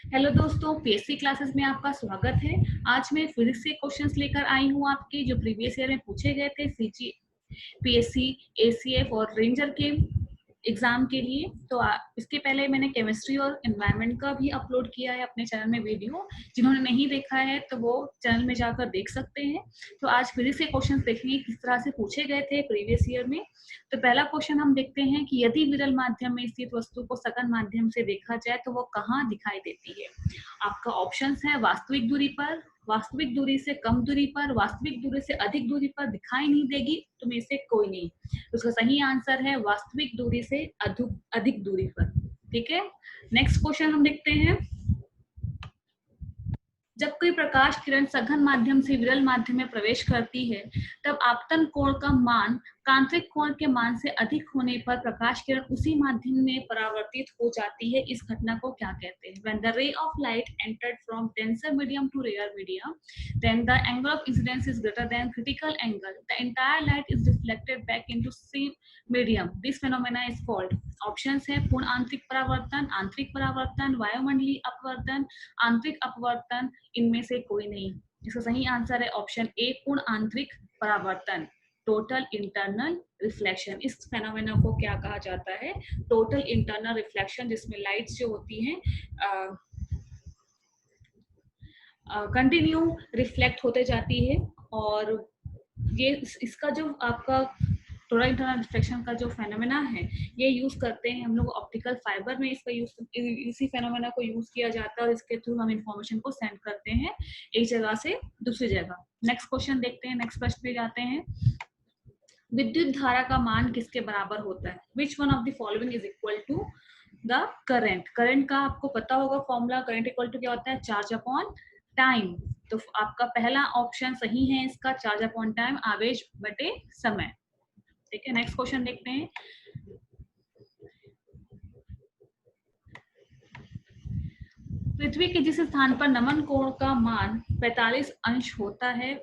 Hello दोस्तों, PSC classes में आपका स्वागत है। आज मैं फिजिक्स के क्वेश्चंस लेकर आई हूँ आपके, जो प्रीवियस ईयर में पूछे गए थे सीजी, पीएससी, एसीएफ और रेंजर के एग्जाम के लिए। तो इसके पहले मैंने केमिस्ट्री और एनवायरनमेंट का भी अपलोड किया है अपने चैनल में वीडियो। जिन्होंने नहीं देखा है तो वो चैनल में जाकर देख सकते हैं। तो आज फिजिक्स के क्वेश्चन देखेंगे किस तरह से पूछे गए थे प्रीवियस ईयर में। तो पहला क्वेश्चन हम देखते हैं कि यदि विरल माध्यम में स्थित वस्तु को सघन माध्यम से देखा जाए तो वो कहाँ दिखाई देती है। आपका ऑप्शंस है वास्तविक दूरी पर, वास्तविक दूरी से कम दूरी पर, वास्तविक दूरी से अधिक दूरी पर दिखाई नहीं देगी, तो में से कोई नहीं। तो उसका सही आंसर है वास्तविक दूरी से अधिक दूरी पर। ठीक है, नेक्स्ट क्वेश्चन हम देखते हैं। जब कोई प्रकाश किरण सघन माध्यम से विरल माध्यम में प्रवेश करती है तब आपतन कोण का मान कांतरिक कोण के मान से अधिक होने पर प्रकाश किरण उसी माध्यम में परावर्तित हो जाती है। इस घटना को क्या कहते हैं? When the ray of light entered from denser medium to rarer medium, then the angle of incidence is greater than critical angle. The entire light is reflected back into same medium. This phenomena is called. Options है पूर्ण आंतरिक परावर्तन, आंतरिक परावर्तन, वायुमंडलीय अपवर्तन, आंतरिक अपवर्तन, इनमें से कोई नहीं। इसका सही आंसर है ऑप्शन ए, पूर्ण आंतरिक परावर्तन, टोटल इंटरनल रिफ्लेक्शन। इस फेनोमेना को क्या कहा जाता है? टोटल इंटरनल रिफ्लेक्शन, जिसमें लाइट्स जो होती हैं कंटिन्यू रिफ्लेक्ट होते जाती है। और ये इसका जो आपका टोटल इंटरनल रिफ्लेक्शन का जो फेनोमेना है, ये यूज करते हैं हम लोग ऑप्टिकल फाइबर में। इसका यूज, इसी फेनोमेना को यूज किया जाता है और इसके थ्रू हम इंफॉर्मेशन को सेंड करते हैं एक जगह से दूसरी जगह। नेक्स्ट क्वेश्चन देखते हैं, नेक्स्ट प्रश्न पे जाते हैं। विद्युत धारा का मान किसके बराबर होता है? Which one of the following is equal to the current? Current का आपको पता होगा फॉर्मूला, करंट इक्वल टू क्या होता है? Charge upon time. तो आपका पहला ऑप्शन सही है इसका, चार्ज अपॉन टाइम, आवेश बटे समय। ठीक है, नेक्स्ट क्वेश्चन देखते हैं। पृथ्वी के जिस स्थान पर नमन कोण का मान 45 अंश होता है,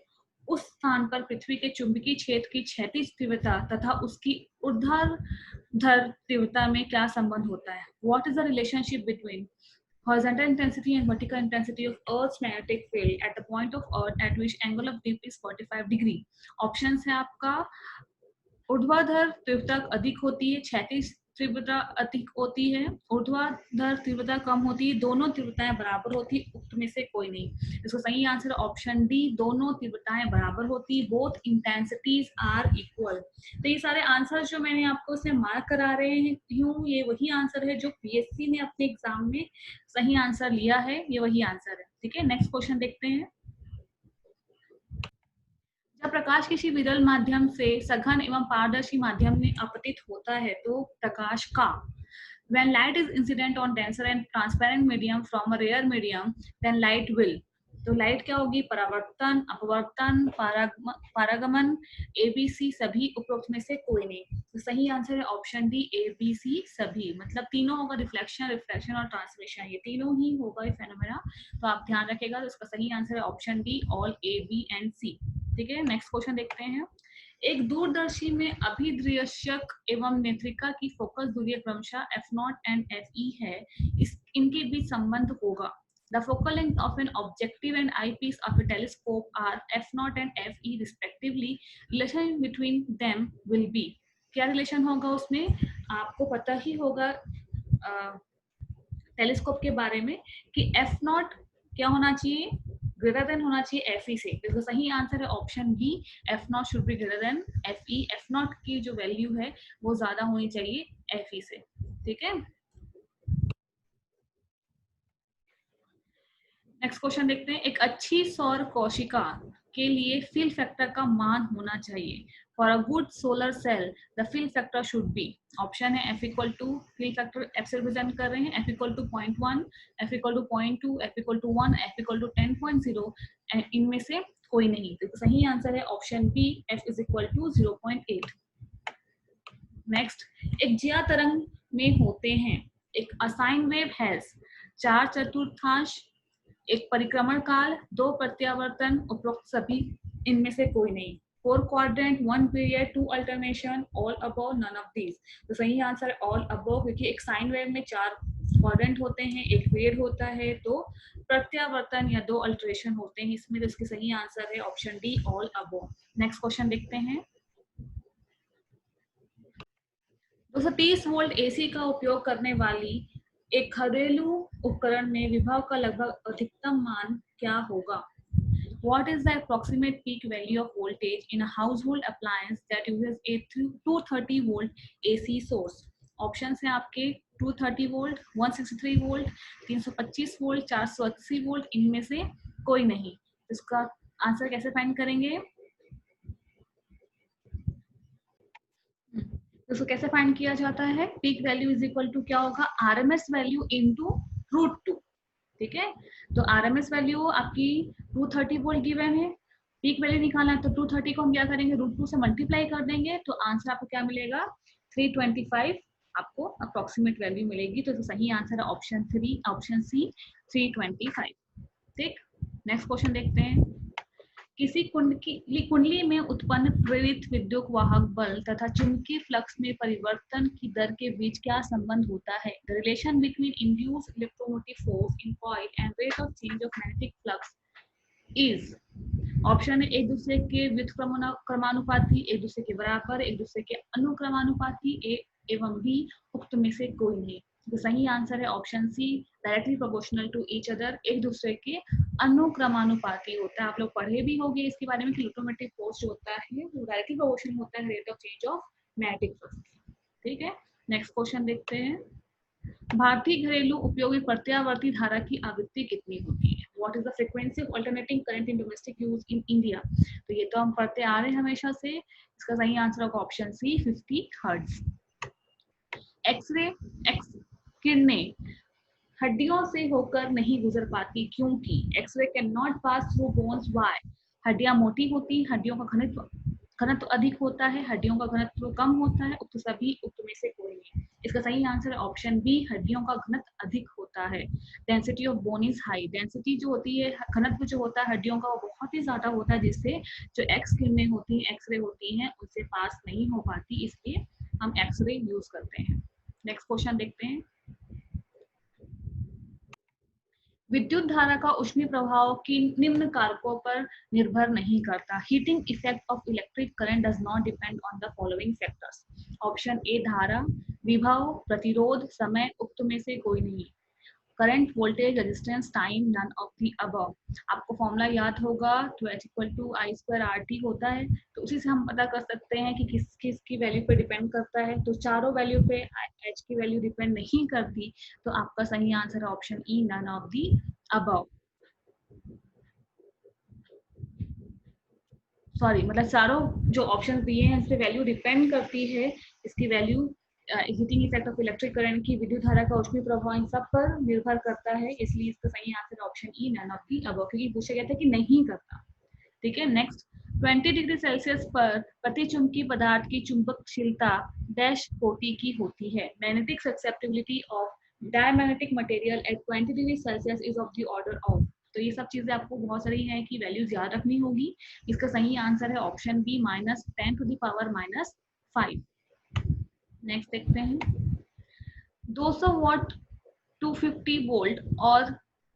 उस स्थान पर पृथ्वी के चुंबकीय क्षेत्र की क्षैतिज तीव्रता तथा उसकी ऊर्ध्वाधर तीव्रता में क्या संबंध होता है? What is the relationship between horizontal intensity and vertical intensity of Earth's magnetic field at the point of Earth at which angle of dip is 45 degree? Options है आपका, ऊर्ध्वाधर तीव्रता अधिक होती है, क्षैतिज तीव्रता अधिक होती है, ऊर्ध्वाधर तीव्रता कम होती है, दोनों तीव्रताएं बराबर होती है, उक्त में से कोई नहीं। इसको सही आंसर ऑप्शन डी, दोनों तीव्रताएं बराबर होती है, बोथ इंटेंसिटीज आर इक्वल। तो ये सारे आंसर जो मैंने आपको इसमें मार्क करा रहे हूँ, ये वही आंसर है जो पीएससी ने अपने एग्जाम में सही आंसर लिया है, ये वही आंसर है। ठीक है, नेक्स्ट क्वेश्चन देखते हैं। जब प्रकाश किसी विरल माध्यम से सघन एवं पारदर्शी माध्यम में अपतित होता है तो प्रकाश का when light is incident on denser and transparent medium from a rare medium, then light will, तो लाइट क्या होगी? परावर्तन, अपवर्तन, पारगमन, एबीसी सभी, उपरोक्त में से कोई नहीं। तो सही आंसर है ऑप्शन डी, एबीसी सभी, मतलब तीनों होगा, रिफ्लेक्शन, रिफ्लेक्शन और ट्रांसमिशन, ये तीनों ही होगा ये फेनोमेना। तो आप ध्यान रखिएगा, तो इसका सही आंसर है option D, all A, B and C. ठीक है, नेक्स्ट क्वेश्चन देखते हैं। एक दूरदर्शी में अभिदृश्यक एवं नेत्रिका की फोकस दूरी क्रमशः f0 एंड fe है, इनके बीच संबंध होगा। The focal length of an objective and eyepiece of a telescope are f0 and fe respectively. Relation between them will be, क्या रिलेशन होगा उसमें? आपको पता ही होगा टेलीस्कोप के बारे में कि f0 क्या होना चाहिए? ग्रेटर देन होना चाहिए fe से। तो सही आंसर है option B, f0 should be greater than fe। f0 की जो वैल्यू है वो ज्यादा होनी चाहिए fe से। ठीक है, नेक्स्ट क्वेश्चन देखते हैं। एक अच्छी सौर कोशिका के लिए फिल फैक्टर का मान होना चाहिए। For a good solar cell the fill factor should be, option है f equal to, fill factor f से रिप्रेजेंट कर रहे हैं, f equal to 0.1, f equal to 0.2, f equal to 1, f equal to 10.0, इनमें से कोई नहीं। तो सही आंसर है option B, f is equal to 0.8। Next, एक ज्या तरंग में होते हैं एक असाइन वेव हैज 4/4, एक परिक्रमण काल, 2 प्रत्यावर्तन, उपरोक्त सभी, इनमें से कोई नहीं। 4 quadrant, 1 period, 2 alternation, all above, none of these. तो सही आंसर है ऑल अबव, क्योंकि एक साइन वेव में 4 डिस्कॉर्डेंट होते हैं, एक फेड होता है, तो प्रत्यावर्तन या 2 अल्टरेशन होते हैं इसमें। तो इसकी सही आंसर है option D, all above. Next question देखते हैं। 230 वोल्ट एसी का उपयोग करने वाली एक घरेलू उपकरण में विभव का लगभग अधिकतम मान क्या होगा? What is the approximate peak value of voltage in a household appliance that uses a 230 volt AC source? Option है आपके 230 वोल्ट, 163 वोल्ट, 325 वोल्ट, 480 वोल्ट, इनमें से कोई नहीं। इसका आंसर कैसे फाइंड करेंगे? इसको कैसे फाइंड किया जाता है? Peak value is equal to क्या होगा? RMS value into √2। ठीक है, तो आरएमएस वैल्यू आपकी 230 वोल्ट गिवन है, पीक वैल्यू निकालना है तो 230 को हम क्या करेंगे? √2 से मल्टीप्लाई कर देंगे, तो आंसर आपको क्या मिलेगा? 325 आपको अप्रोक्सीमेट वैल्यू मिलेगी। तो सही आंसर है ऑप्शन सी, 325। ठीक, नेक्स्ट क्वेश्चन देखते हैं। किसी कुंडली में उत्पन्न प्रेरित विद्युत वाहक बल तथा चुंबकीय फ्लक्स में परिवर्तन की दर के बीच क्या संबंध होता है? The relation between induced electromotive force in coil and rate of change of magnetic flux is, option है एक दूसरे के व्युत्क्रमानुपाती, एक दूसरे के बराबर, एक दूसरे के अनुक्रमानुपाती, ए एवं बी उक्त में से कोई नहीं। तो सही आंसर है option C, directly proportional to each other, एक दूसरे के अनुक्रमानुपाती होता है। आप लोग पढ़े भी होंगे इसके बारे में कि इलेक्ट्रोमैग्नेटिक फोर्स जो होता है वो डायरेक्टली प्रोपोर्शनल होता है rate of change of magnetic flux. ठीक है, नेक्स्ट क्वेश्चन देखते हैं। भारतीय घरेलू उपयोगी प्रत्यावर्ती धारा की आवृत्ति कितनी होती है? What is the frequency of alternating current in domestic use in India? तो ये तो हम पढ़ते आ रहे हैं हमेशा से। इसका सही आंसर होगा ऑप्शन सी, 50 हर्ट्ज। एक्स किरणें हड्डियों से होकर नहीं गुजर पाती क्योंकि X-ray can not pass through bones. Why? हड्डियां मोटी होती, हड्डियों का घनत्व अधिक होता है, हड्डियों का घनत्व कम होता है, उक्त सभी उक्त में से कोई नहीं। इसका सही आंसर है ऑप्शन बी, हड्डियों का घनत्व अधिक होता है। Density of bone is high, density जो होती है, घनत्व जो होता है हड्डियों का वो बहुत ही ज्यादा होता है, जिससे जो एक्स किरणें होती हैं, एक्सरे होती हैं, उनसे पास नहीं हो पाती, इसलिए हम एक्सरे यूज करते हैं। नेक्स्ट क्वेश्चन देखते हैं। विद्युत धारा का ऊष्मीय प्रभाव की निम्न कारकों पर निर्भर नहीं करता। Heating effect of electric current does not depend on the following factors. Option A धारा, विभव, प्रतिरोध, समय, उक्त में से कोई नहीं। Current, voltage, resistance, time, none of the above. आपको फॉर्मूला याद होगा, तो H = I2RT होता है, तो उसी से हम पता कर सकते हैं कि किस किस की वैल्यू पे डिपेंड करता है। तो चारों वैल्यू पे H की वैल्यू डिपेंड नहीं करती, तो आपका सही आंसर है option E, none of the above. Sorry, मतलब चारों जो ऑप्शन दिए हैं इस पे वैल्यू डिपेंड करती है, इसकी value heating effect of electric current की, विद्युत धारा का ऊष्मीय प्रभाव, इन सब पर निर्भर करता है, इसलिए इसका सही answer option E, none of the above, क्योंकि पूछा गया था कि नहीं करता। ठीक है, नेक्स्ट। 20 डिग्री सेल्सियस पर प्रतिचुंबकीय पदार्थ की चुंबकशीलता डैश कोटि की होती है। Magnetic susceptibility of diamagnetic material at 20 degree Celsius is of the order of. तो ये सब चीजें आपको बहुत सारी हैं कि वैल्यूज याद रखनी होगी। इसका सही आंसर है ऑप्शन बी, -10⁻⁵। नेक्स्ट देखते हैं। 200 वॉट 250 वोल्ट और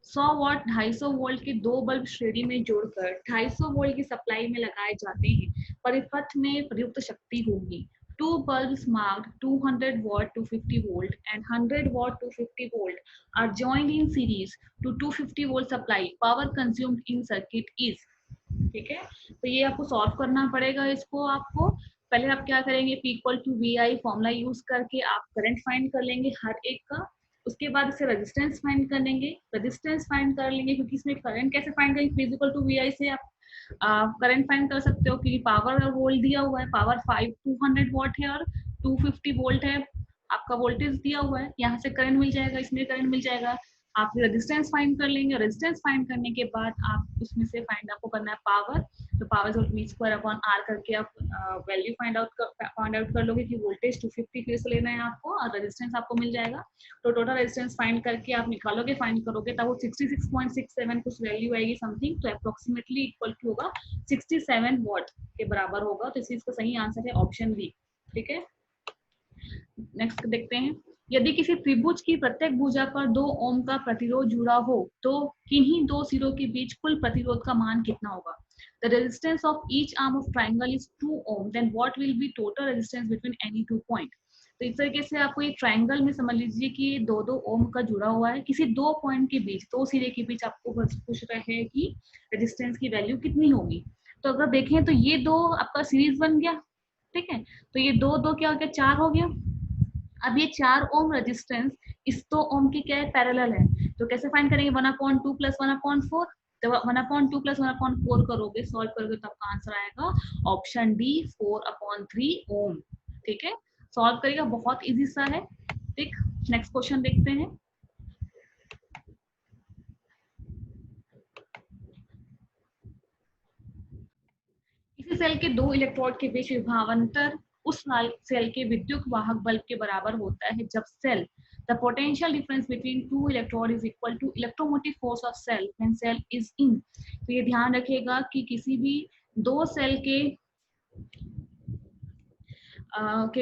100 वॉट 250 वोल्ट के दो बल्ब श्रेणी में जोड़कर 250 वोल्ट की सप्लाई में लगाए जाते हैं। परिपथ में प्रयुक्त शक्ति होगी। Two bulbs marked 200 watt 250 volt and 100 watt 250 volt are joined in series to 250 volt supply. Power consumed in circuit is। ठीक है, तो ये आपको सॉल्व करना पड़ेगा। इसको आपको पहले आप क्या करेंगे, P = VI फॉर्मूला यूज करके आप करंट फाइंड कर लेंगे हर एक का। उसके बाद इसे रेजिस्टेंस फाइंड कर लेंगे, रेजिस्टेंस फाइंड कर लेंगे, क्योंकि इसमें करंट कैसे फाइंड करेंगे, P = VI से आप करंट फाइंड कर सकते हो, क्योंकि पावर और वोल्ट दिया हुआ है। पावर 200 वॉट है और 250 वोल्ट है, आपका वोल्टेज दिया हुआ है, यहाँ से करंट मिल जाएगा, इसमें करंट मिल जाएगा। आप रेजिस्टेंस फाइंड कर लेंगे, रेजिस्टेंस फाइंड करने के बाद आप उसमें से फाइंड आपको करना है पावर। तो पावर V²/R करके आप वैल्यू फाइंड आउट कर लोगे कि वोल्टेज 250 फिर से लेना है आपको, और रेजिस्टेंस आपको मिल जाएगा। तो टोटल रेजिस्टेंस फाइंड करके आप निकालोगे, फाइंड करोगे, तब वो 66.67 कुछ वैल्यू आएगी समथिंग, तो अप्रोक्सीमेटली इक्वल टू होगा 67 वॉट के बराबर होगा। तो इसी इसका सही आंसर है ऑप्शन बी। ठीक है, नेक्स्ट देखते हैं। यदि किसी त्रिभुज की प्रत्येक भुजा पर 2 ओम का प्रतिरोध जुड़ा हो तो किन्हीं दो सिरों के बीच कुल प्रतिरोध का मान कितना होगा? The resistance of each arm of triangle is 2 ohm. Then what will be total resistance between any two point? तो इस तरीके से आपको एक ट्रायंगल में समझ लीजिए कि 2-2 ओम का जुड़ा हुआ है, किसी दो पॉइंट के बीच, दो सिरे के बीच आपको बस पूछ रहे हैं कि रेजिस्टेंस की वैल्यू कितनी होगी। तो अगर देखें तो ये दो आपका सीरीज बन गया, ठीक है, तो ये दो दो क्या हो गया, 4 हो गया। अब ये 4 ओम रेजिस्टेंस इस 2 ओम की क्या है, पैरेलल है, तो कैसे फाइंड करेंगे, 1/2 प्लस 1/4, तो 1/2 प्लस 1/4 करोगे, सॉल्व करोगे तो आपका आंसर आएगा ऑप्शन डी 4/3 ओम। ठीक है, सॉल्व करिएगा, बहुत इजी सा है। ठीक, नेक्स्ट क्वेश्चन देखते हैं। किसी सेल के दो इलेक्ट्रोड के बीच विभवांतर उस सेल के विद्युत वाहक बल के बराबर होता है जब cell the potential difference between two electrode is equal to electromotive force of cell when cell is in। तो ये ध्यान रखिएगा कि किसी भी दो सेल के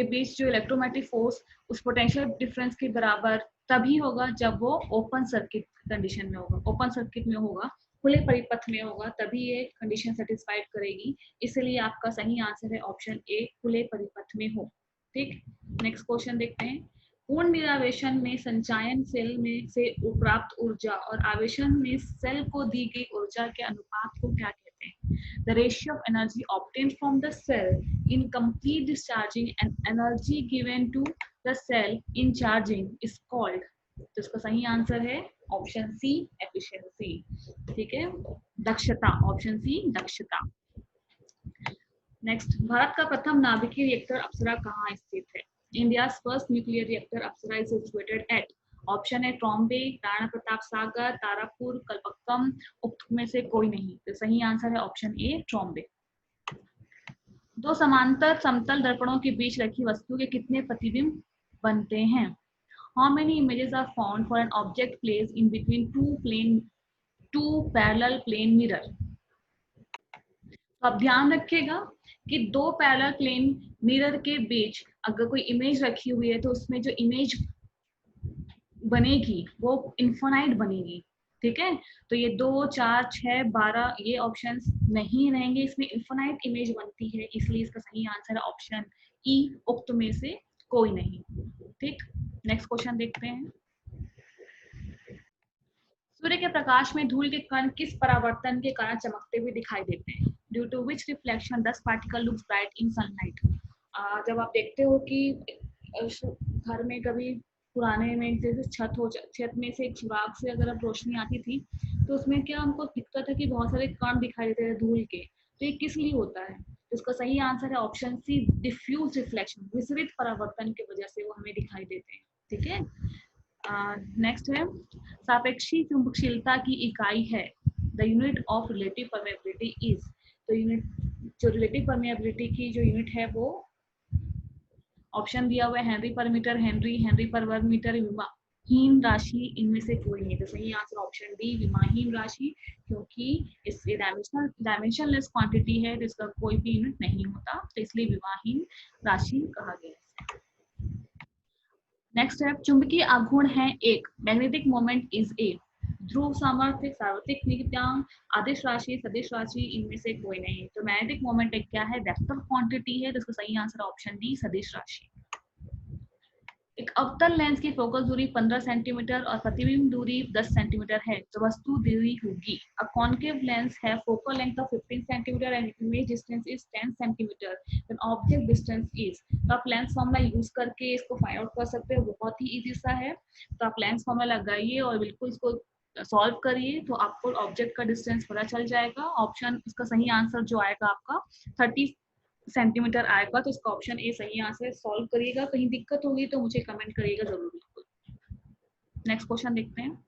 बीच जो इलेक्ट्रोमैग्नेटिक फोर्स उस पोटेंशियल डिफरेंस के बराबर तभी होगा जब वो ओपन सर्किट कंडीशन में होगा, ओपन सर्किट में होगा, खुले परिपथ में होगा, तभी ये कंडीशन सेटिस्फाइड करेगी। इसलिए आपका सही आंसर है ऑप्शन ए, खुले परिपथ में हो। ठीक, नेक्स्ट क्वेश्चन देखते हैं। पूर्ण निरावेशन में संचयन सेल में से प्राप्त ऊर्जा और आवेशन में सेल को दी गई ऊर्जा के अनुपात को क्या कहते हैं? The ratio of energy obtained from the cell in complete discharging and energy given to the cell in charging is called। तो इसका सही आंसर है ऑप्शन सी, एफिशिएंसी। ठीक है, दक्षता, ऑप्शन सी दक्षता। नेक्स्ट, भारत का प्रथम नाभिकीय रिएक्टर अप्सरा कहाँ स्थित है? India first nuclear reactor Apsara is situated at. Option है ट्रॉम्बे, राणा प्रताप सागर, तारापुर, कलपक्कम, उक्त में से कोई नहीं। तो सही आंसर है ऑप्शन ए, ट्रॉम्बे। दो समांतर समतल दर्पणों के बीच रखी वस्तु के कितने प्रतिबिंब बनते हैं? How many images are found for an object placed in between two parallel plane mirror? तो आप ध्यान रखिएगा कि दो पैरेलल प्लेन मिरर के बीच अगर कोई इमेज रखी हुई है तो उसमें जो इमेज बनेगी वो इन्फिनाइट बनेगी। ठीक है, तो ये 2, 4, 6, 12 ये ऑप्शंस नहीं रहेंगे, इसमें इन्फिनाइट इमेज बनती है, इसलिए इसका सही आंसर है ऑप्शन ई, उक्त में से कोई नहीं। ठीक, नेक्स्ट क्वेश्चन देखते हैं। सूर्य के प्रकाश में धूल के कण किस परावर्तन के कारण चमकते हुए दिखाई देते हैं? ड्यू टू विच रिफ्लेक्शन दस particle looks bright in sunlight. जब आप देखते हो कि घर में कभी पुराने में जैसे छत में से एक चिराग से अगर अब रोशनी आती थी तो उसमें क्या हमको दिखता था कि बहुत सारे कण दिखाई देते थे धूल के, तो ये किस लिए होता है? तो इसका सही आंसर है ऑप्शन सी, डिफ्यूज रिफ्लेक्शन, विसरित परावर्तन की वजह से वो हमें दिखाई देते हैं। ठीक है, नेक्स्ट है, सापेक्षी चुंबकशीलता की इकाई है। The unit of relative permeability is. तो यूनिट जो रिलेटिव परमेबिलिटी की जो यूनिट है वो ऑप्शन दिया हुआ है हेनरी पर मीटर, हेनरी पर वर्ग मीटर, विमाहीन राशि, इनमें से कोई नहीं। तो सही आंसर ऑप्शन डी, विमाहीन राशि, क्योंकि इससे डायमेंशनलेस क्वांटिटी है तो इसका कोई भी यूनिट नहीं होता, तो इसलिए विमाहीन राशि कहा गया है। नेक्स्ट है, चुंबकीय आघूर्ण है एक, मैग्नेटिक मोमेंट इज ए। ध्रुव सामर्थ्य, सार्वत्रिक नियतांक, आदिश राशि, सदिश राशि, इनमें से कोई नहीं। तो मैग्नेटिक मोमेंट एक क्या है, वेक्टर क्वांटिटी है, तो इसका सही आंसर ऑप्शन डी, सदिश राशि। एक अवतल लेंस की फोकस दूरी 15 सेंटीमीटर और प्रतिबिंब दूरी 10 सेंटीमीटर है तो वस्तु दूरी होगी। अ कॉन्केव लेंस है focal length of 15 centimetre and image distance is 10 centimetre, then object distance is. तो आप लेंस फॉर्मूला यूज करके इसको फाइंड आउट कर सकते हो, बहुत ही इजी सा है। तो आप लेंस फॉर्मूला लगाइए और बिल्कुल इसको सॉल्व करिए तो आपको ऑब्जेक्ट का डिस्टेंस पता चल जाएगा। ऑप्शन इसका सही आंसर जो आएगा आपका 30 सेंटीमीटर आएगा, तो इसका ऑप्शन ए सही आंसर। सॉल्व करिएगा, कहीं दिक्कत होगी तो मुझे कमेंट करिएगा जरूर बिल्कुल। नेक्स्ट क्वेश्चन देखते हैं।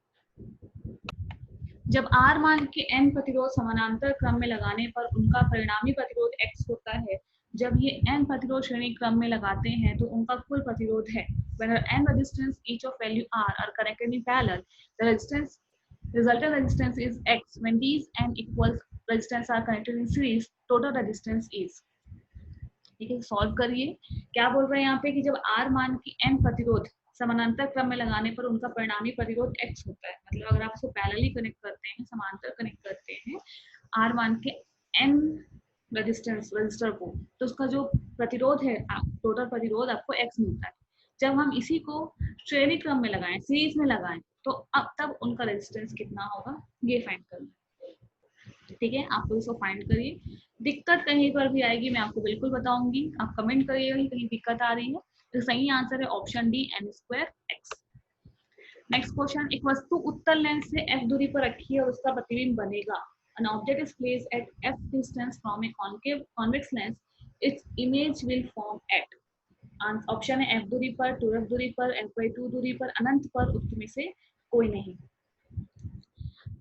जब R मान के n प्रतिरोध समानांतर क्रम में लगाने पर उनका परिणामी प्रतिरोध x होता है, जब ये n प्रतिरोध श्रेणी क्रम में लगाते हैं तो उनका कुल प्रतिरोध है। When n resistance each of value R are connected in parallel, the resultant resistance is x. When these n equals resistance are connected in series, total resistance is। ठीक है, सॉल्व करिए। क्या बोल रहे हैं यहाँ पे कि जब R मान की n प्रतिरोध समानांतर क्रम में लगाने पर उनका परिणामी प्रतिरोध x होता है। मतलब अगर आप इसको पैरेलली कनेक्ट करते हैं, समांतर कनेक्ट करते हैं r मान के n रजिस्टर को, तो उसका जो प्रतिरोध है, टोटल प्रतिरोध आपको x मिलता है। जब हम इसी को श्रेणी क्रम में लगाएं, सीरीज में लगाएं, तो अब तब उनका रेजिस्टेंस कितना होगा ये फाइंड करना। ठीक है, आप इसको फाइंड करिए। दिक्कत कहीं पर भी आएगी मैं आपको बिल्कुल बताऊंगी, आप कमेंट करिएगा कि कहीं दिक्कत आ रही है। तो सही आंसर है option D, n²x। Next question, एक वस्तु उत्तल लेंस से f दूरी पर रखी है और उसका प्रतिबिंब बनेगा। An object is placed at f distance from a convex lens, its image will form at। Option है f दूरी पर, 2f दूरी पर, f/2 दूरी पर, अनंत पर, उसमें से कोई नहीं।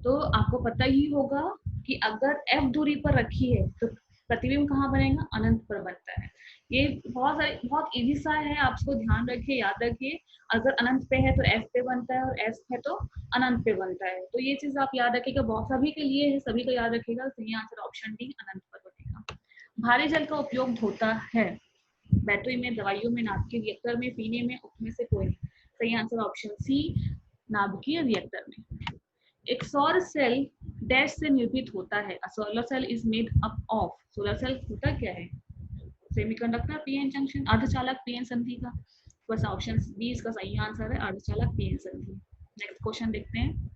तो आपको पता ही होगा कि अगर f दूरी पर रखी है तो प्रतिबिंब कहाँ बनेगा, अनंत पर बनता है। ये बहुत इजी सा है, आप इसको ध्यान रखिए, याद रखिए। अगर अनंत पे है तो f पे बनता है और s है तो अनंत पे बनता है। तो ये चीज आप याद रखिएगा, बहुत सभी के लिए है, सभी को याद रखिएगा। सही आंसर ऑप्शन डी, अनंत पर बनेगा। भारी जल का उपयोग होता है बैटरी में, दवाइयों में, नाभिकीय रिएक्टर में, पीने में, उसमें से कोई नहीं। सही आंसर ऑप्शन सी, नाभिकीय रिएक्टर में। एक सौर सेल डैश से निर्मित होता है। A solar cell is made up of। Solar cell होता क्या है, सेमीकंडक्टर, पीएन जंक्शन, अर्धचालक, पीएन संधि का। बस ऑप्शन बी इसका सही आंसर है, अर्धचालक, पीएन संधि। नेक्स्ट क्वेश्चन देखते हैं,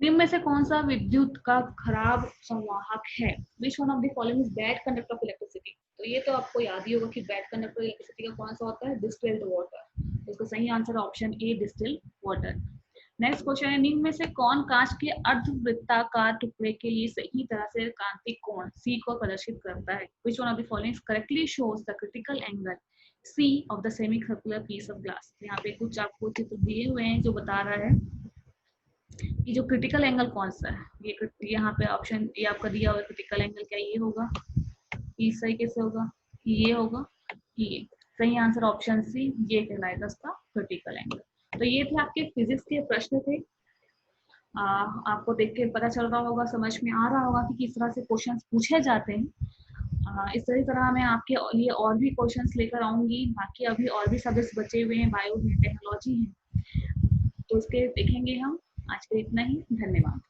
निम्न में से कौन सा विद्युत का खराब संवाहक है। Which one of the following is bad conductor of electricity. तो ये तो आपको याद ही होगा कि बैड कंडक्टर इलेक्ट्रिसिटी का कौन सा होता है, डिस्टिल्ड वाटर। इसका सही answer option A, distilled water. Next question है, निम्न में से कौन कांच के अर्धवृत्ताकार टुकड़े के लिए सही तरह से क्रांतिक कोण C को प्रदर्शित करता है। Which one of the following correctly shows the critical angle C of the semicircular piece of glass। यहाँ पे कुछ आपको चित्र दिए हुए हैं जो बता रहा है कि जो क्रिटिकल एंगल कौन सा है। ये यहाँ पे ऑप्शन ये आपका दिया हुआ क्रिटिकल एंगल क्या ये होगा, इस तरीके से होगा, ये होगा, ये। सही आंसर ऑप्शन सी, ये कहलाएगा इसका क्रिटिकल एंगल। तो ये थे आपके फिजिक्स के प्रश्न थे। आपको देख के पता चल रहा होगा, समझ में आ रहा होगा कि किस तरह से क्वेश्चंस पूछे जाते हैं। इस तरह मैं आपके लिए और भी क्वेश्चंस लेकर आऊंगी। बाकी अभी और भी सब्जेक्ट्स बचे हुए हैं, बायो है, टेक्नोलॉजी है, तो उसके देखेंगे हम। आज के इतना ही, धन्यवाद।